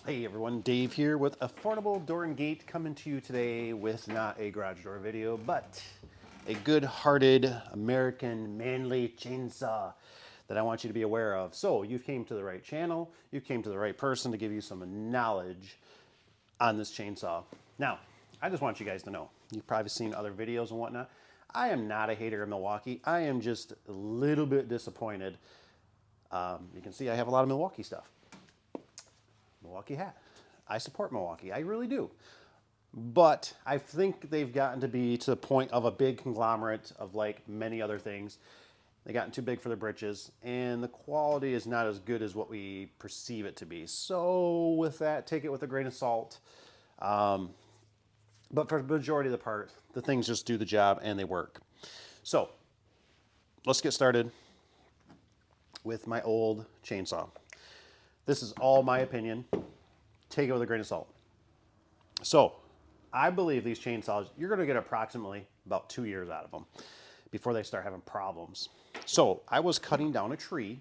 Hey everyone, Dave here with Affordable Door and Gate, coming to you today with not a garage door video, but a good-hearted American manly chainsaw that I want you to be aware of. So you came to the right channel, you came to the right person to give you some knowledge on this chainsaw. Now, I just want you guys to know, you've probably seen other videos and whatnot. I am not a hater of Milwaukee. I am just a little bit disappointed. You can see I have a lot of Milwaukee stuff. Milwaukee hat. I support Milwaukee. I really do. But I think they've gotten to be to the point of a big conglomerate of like many other things. They've gotten too big for their britches, and the quality is not as good as what we perceive it to be. So with that, take it with a grain of salt. But for the majority of the part, the things just do the job and they work. So let's get started with my old chainsaw. This is all my opinion. Take it with a grain of salt. So, I believe these chainsaws, you're going to get approximately about 2 years out of them before they start having problems. So, I was cutting down a tree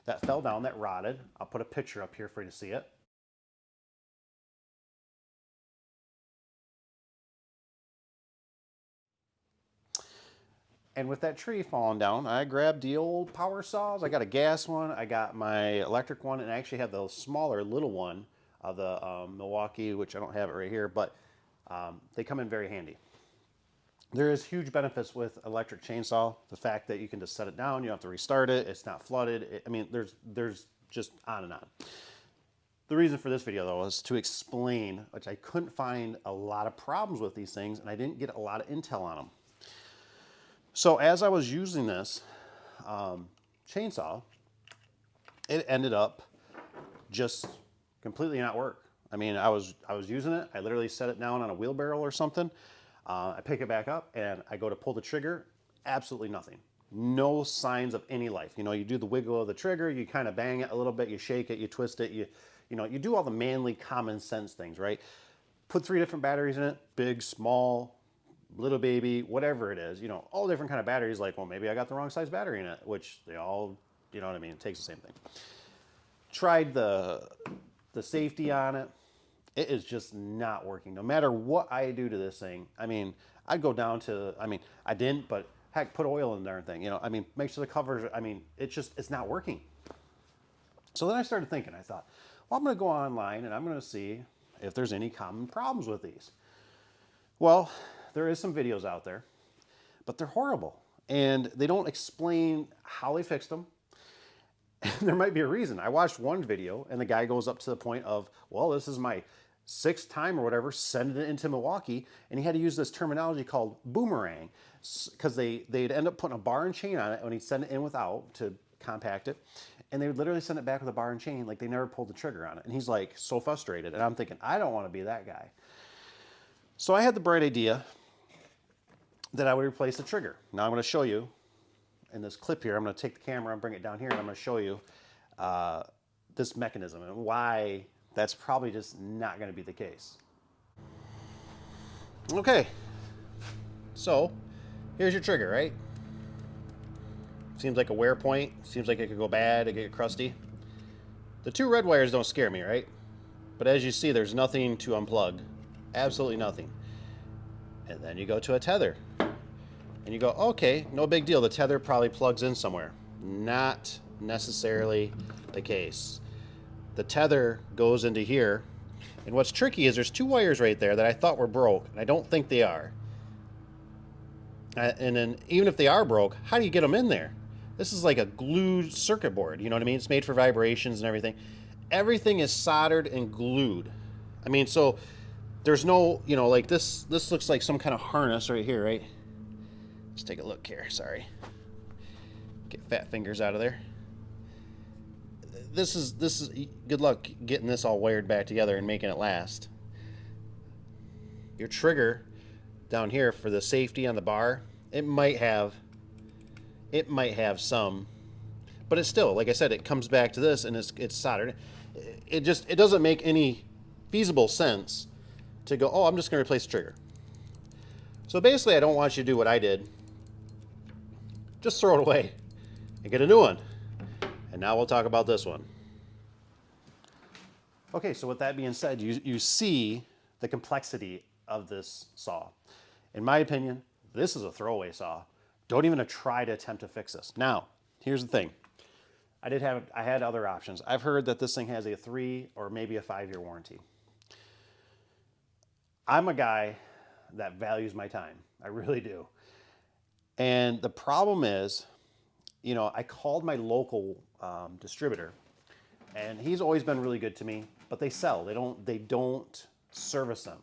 that fell down, that rotted. I'll put a picture up here for you to see it. And with that tree falling down, I grabbed the old power saws. I got a gas one, I got my electric one, and I actually have the smaller little one of the Milwaukee, which I don't have it right here, but they come in very handy. There is huge benefits with electric chainsaw. The fact that you can just set it down, you don't have to restart it, it's not flooded. I mean, there's just on and on. The reason for this video though is to explain, which I couldn't find a lot of problems with these things, and I didn't get a lot of intel on them. So as I was using this chainsaw, it ended up just completely not work. I mean, I was using it. I literally set it down on a wheelbarrow or something. I pick it back up and I go to pull the trigger. Absolutely nothing. No signs of any life. You know, you do the wiggle of the trigger, you kind of bang it a little bit, you shake it, you twist it, you do all the manly common sense things, right? Put 3 different batteries in it, big, small, little baby, whatever it is, all different kind of batteries. Like, well, maybe I got the wrong size battery in it, which they all, you know what I mean? It takes the same thing. Tried the safety on it. It is just not working. No matter what I do to this thing, I mean, I'd go down to, I didn't, but heck, put oil in the darn thing, make sure the covers, it's not working. So then I started thinking, I thought, well, I'm going to go online and I'm going to see if there's any common problems with these. Well, there is some videos out there, but they're horrible. And they don't explain how they fixed them. And there might be a reason. I watched one video and the guy goes up to the point of, well, this is my 6th time or whatever, sending it into Milwaukee. And he had to use this terminology called boomerang, because they'd end up putting a bar and chain on it when he'd send it in without to compact it. And they would literally send it back with a bar and chain, like they never pulled the trigger on it. And he's like so frustrated. And I'm thinking, I don't want to be that guy. So I had the bright idea that I would replace the trigger. Now I'm going to show you in this clip here. I'm going to take the camera and bring it down here, and I'm going to show you this mechanism and why that's probably just not going to be the case. Okay, so here's your trigger, right? Seems like a wear point. Seems like it could go bad, it could get crusty. The 2 red wires don't scare me, right? But as you see, there's nothing to unplug. Absolutely nothing. And then you go to a tether. And you go, okay, no big deal. The tether probably plugs in somewhere. Not necessarily the case. The tether goes into here. And what's tricky is there's 2 wires right there that I thought were broke, and I don't think they are. And then even if they are broke, how do you get them in there? This is like a glued circuit board, you know what I mean? It's made for vibrations and everything. Everything is soldered and glued. I mean, so there's no, like this looks like some kind of harness right here, right? Let's take a look here, sorry. Get fat fingers out of there. This is good luck getting this all wired back together and making it last. Your trigger down here for the safety on the bar, it might have some, but it's still, like I said, it comes back to this and it's soldered. It doesn't make any feasible sense to go, oh, I'm just going to replace the trigger. So basically, I don't want you to do what I did. Just throw it away and get a new one. And now we'll talk about this one. Okay, so with that being said, you see the complexity of this saw. In my opinion, this is a throwaway saw. Don't even try to attempt to fix this. Now, here's the thing. I had other options. I've heard that this thing has a 3 or maybe a 5-year warranty. I'm a guy that values my time. I really do. And the problem is, I called my local distributor, and he's always been really good to me. But they sell. They don't service them.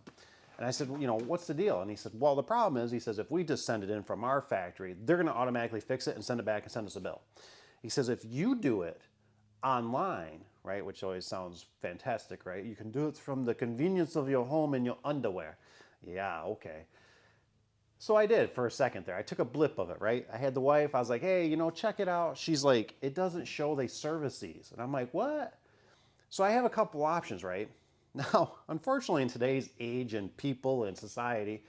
And I said, well, what's the deal? And he said, well, the problem is, he says, if we just send it in from our factory, they're going to automatically fix it and send it back and send us a bill. He says, if you do it online, right, which always sounds fantastic, right? You can do it from the convenience of your home in your underwear. Yeah, okay. So I did for a second there. I took a blip of it, right? I had the wife. I was like, hey, check it out. She's like, it doesn't show they service these. And I'm like, what? So I have a couple options, right? Now, unfortunately, in today's age and people and society,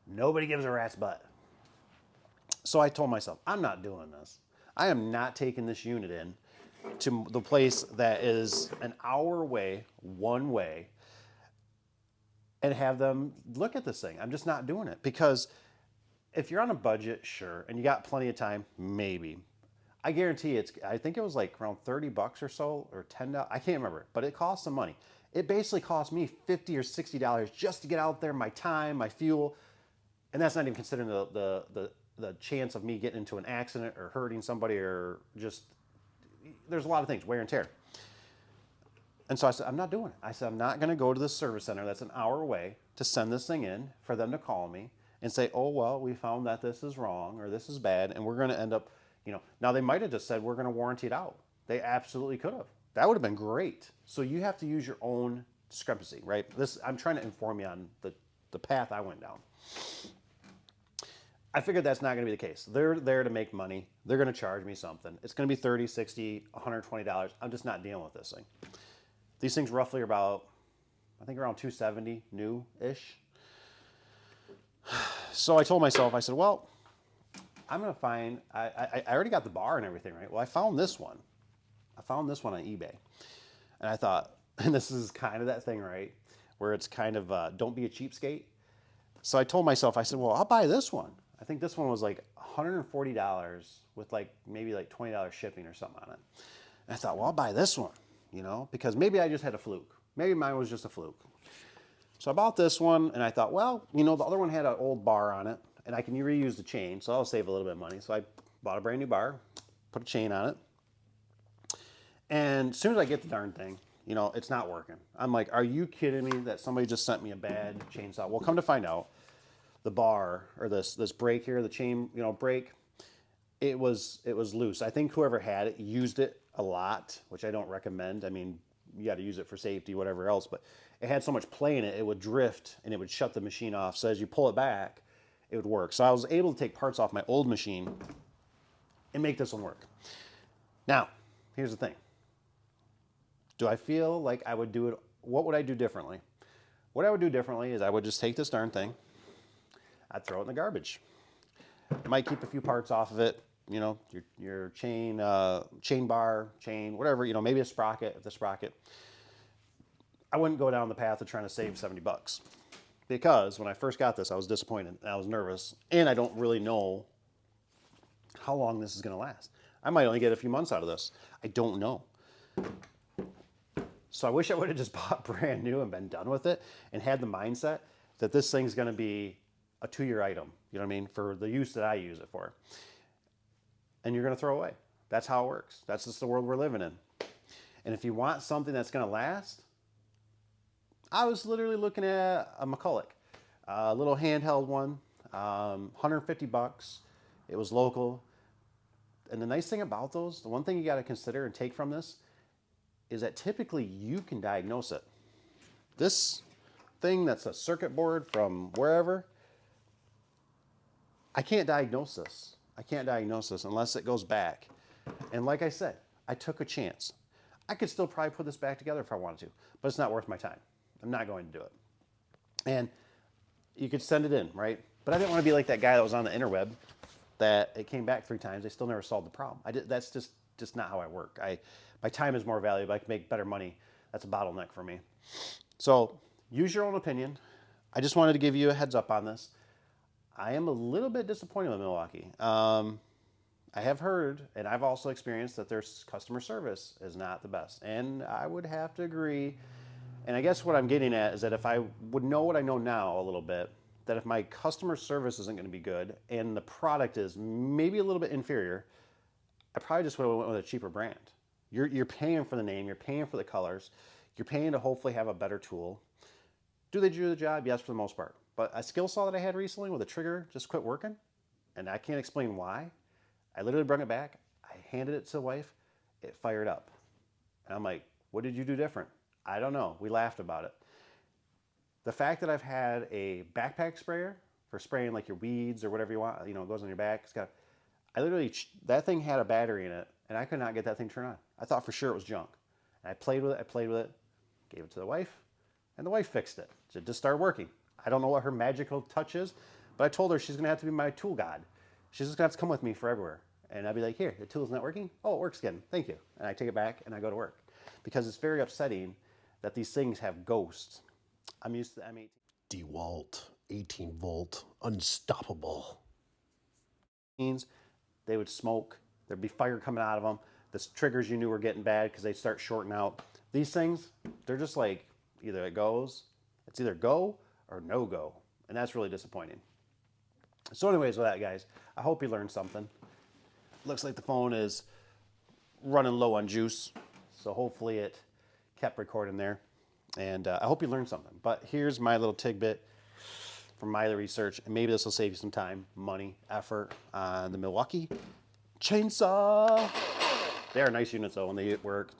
nobody gives a rat's butt. So I told myself, I'm not doing this. I am not taking this unit in to the place that is an hour away, one way, and have them look at this thing. I'm just not doing it, because if you're on a budget, sure, and you got plenty of time, maybe. I guarantee I think it was like around $30 or so, or $10. I can't remember, but it cost some money. It basically cost me $50 or $60 just to get out there, my time, my fuel, and that's not even considering the chance of me getting into an accident or hurting somebody, or just, there's a lot of things, wear and tear. And so I said, I'm not doing it. I said, I'm not going to go to the service center that's an hour away to send this thing in for them to call me and say, oh, well, we found that this is wrong or this is bad, and we're going to end up, now they might have just said, we're going to warranty it out. They absolutely could have. That would have been great. So you have to use your own discrepancy, right? I'm trying to inform you on the path I went down. I figured that's not going to be the case. They're there to make money. They're going to charge me something. It's going to be $30, $60, $120. I'm just not dealing with this thing. These things roughly are about, I think, around $270 new-ish. So I told myself, I said, well, I'm going to find, I already got the bar and everything, right? Well, I found this one. I found this one on eBay. And I thought, and this is kind of that thing, right? Where it's kind of, don't be a cheapskate. So I told myself, I said, well, I'll buy this one. I think this one was like $140 with maybe $20 shipping or something on it. And I thought, well, I'll buy this one, because maybe I just had a fluke. Maybe mine was just a fluke. So I bought this one, and I thought, well, the other one had an old bar on it, and I can reuse the chain, so I'll save a little bit of money. So I bought a brand new bar, put a chain on it, and as soon as I get the darn thing, it's not working. I'm like, are you kidding me that somebody just sent me a bad chainsaw? Well, come to find out, the bar, or this brake here, the chain, brake, it was loose. I think whoever had it used it a lot, which I don't recommend. I mean, you got to use it for safety, whatever else, but it had so much play in it, it would drift and it would shut the machine off. So as you pull it back, it would work. So I was able to take parts off my old machine and make this one work. Now, here's the thing. Do I feel like I would do it? What would I do differently? What I would do differently is I would just take this darn thing, I'd throw it in the garbage. I might keep a few parts off of it, your chain, chain bar, chain, whatever, maybe a sprocket, if the sprocket. I wouldn't go down the path of trying to save $70, because when I first got this, I was disappointed and I was nervous, and I don't really know how long this is going to last. I might only get a few months out of this. I don't know. So I wish I would have just bought brand new and been done with it, and had the mindset that this thing's going to be a 2-year item, you know what I mean, for the use that I use it for. And you're going to throw away. That's how it works. That's just the world we're living in. And if you want something that's going to last, I was literally looking at a McCulloch, a little handheld one, $150. It was local. And the nice thing about those, the one thing you got to consider and take from this, is that typically you can diagnose it. This thing that's a circuit board from wherever, I can't diagnose this. I can't diagnose this unless it goes back. And like I said, I took a chance. I could still probably put this back together if I wanted to, but it's not worth my time. I'm not going to do it. And you could send it in, right? But I didn't want to be like that guy that was on the interweb that it came back 3 times. They still never solved the problem. That's just not how I work. My time is more valuable. I can make better money that's a bottleneck for me. So use your own opinion. I just wanted to give you a heads up on this. I am a little bit disappointed with Milwaukee. I have heard, and I've also experienced, that their customer service is not the best. And I would have to agree. And I guess what I'm getting at is that if I would know what I know now a little bit, that if my customer service isn't going to be good and the product is maybe a little bit inferior, I probably just would have went with a cheaper brand. You're paying for the name, you're paying for the colors, you're paying to hopefully have a better tool. Do they do the job? Yes, for the most part. But a skill saw that I had recently with a trigger just quit working, and I can't explain why. I literally brought it back, I handed it to the wife, it fired up. And I'm like, what did you do different? I don't know. We laughed about it. The fact that I've had a backpack sprayer for spraying like your weeds or whatever you want, it goes on your back. That thing had a battery in it, and I could not get that thing turned on. I thought for sure it was junk. And I played with it, gave it to the wife, and the wife fixed it. So it just started working. I don't know what her magical touch is, but I told her she's gonna have to be my tool god. She's just gonna have to come with me for everywhere. And I'd be like, here, the tool's not working? Oh, it works again, thank you. And I take it back and I go to work. Because it's very upsetting that these things have ghosts. I'm used to the M18. DeWalt, 18 volt, unstoppable. They would smoke, there'd be fire coming out of them. The triggers you knew were getting bad because they start shorting out. These things, they're just like, either it goes, it's either go or no go. And that's really disappointing. So anyways, with that, guys, I hope you learned something. Looks like the phone is running low on juice. So hopefully it kept recording there. And I hope you learned something. But here's my little tidbit from my research. And maybe this will save you some time, money, effort on the Milwaukee chainsaw. They are nice units though when they work.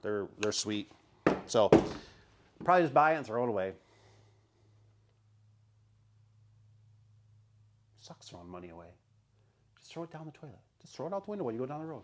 They're sweet. So probably just buy it and throw it away. Sucks throwing money away. Just throw it down the toilet. Just throw it out the window when you go down the road.